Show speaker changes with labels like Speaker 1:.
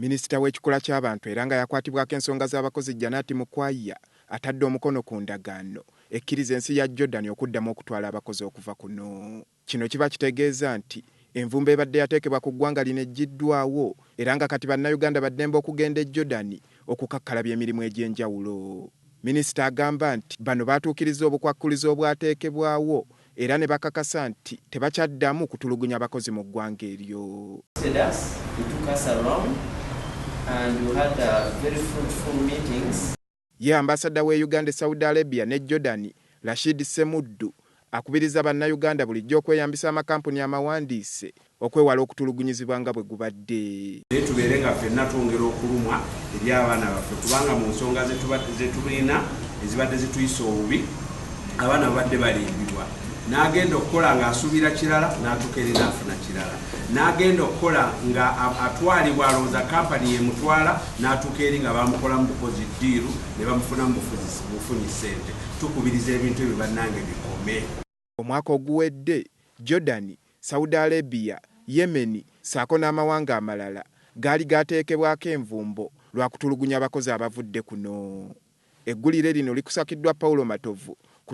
Speaker 1: Minisita w'ekikula ky'abantu era nga yakwatibwako ensonga z'abakozi Janati Mukwaya atadde omukono ku ndagaano ekkiriza ensi ya Jordan okuddamu okutwala abakozi okuva kuno. Kino kiba kitegeeza nti envumbo ebadde yateekebwa ku ggwanga lino eggiddwawo era nga kati bannayuganda baddembe okugenda e Jordan okukakkalabya emirimu egy'enjawulo. Minisita agamba nti bano baatuukiriza obukwakkulizo obwateekebwawo era ne bakakasa nti tebakyaddamu kutulugunya abakozi mu ggwanga eryo.
Speaker 2: And we had very fruitful meetings.
Speaker 1: Ye ambassador we Uganda, Saudi Arabia ne Jordan, Rashid Semuddu, akubiriza bannayuganda bulijjo okweyambisa amakampuni amawandiise okwewala okutulugunyizibwa nga bwe gubadde.
Speaker 3: Tubeere nga ffenna twongera okulumwa eri abaana baffe kubanga mu nsonga zetulina ezibadde zituyisa obubi abaana babadde balimbibwa. N'agenda okukola ng'asuubira kirala n'atuuka afuna kirala. N'agenda okukola nga atwalibwa alowooza kampani yemutwala n'atuuka eri nga bamukolamu bukozi ddiiru ne bamufunamu bufunyi ssente. Tukubiriza ebintu ebyo bannange bikome.
Speaker 1: Omwaka oguwedde Jordan, Saudi Arabia, Yemen ssaako n'amawanga amalala gaali gateekebwako envumbo lwa kutulugunya abakozi abavudde kuno. Eggulire lino likusakiddwa Paulo Matovu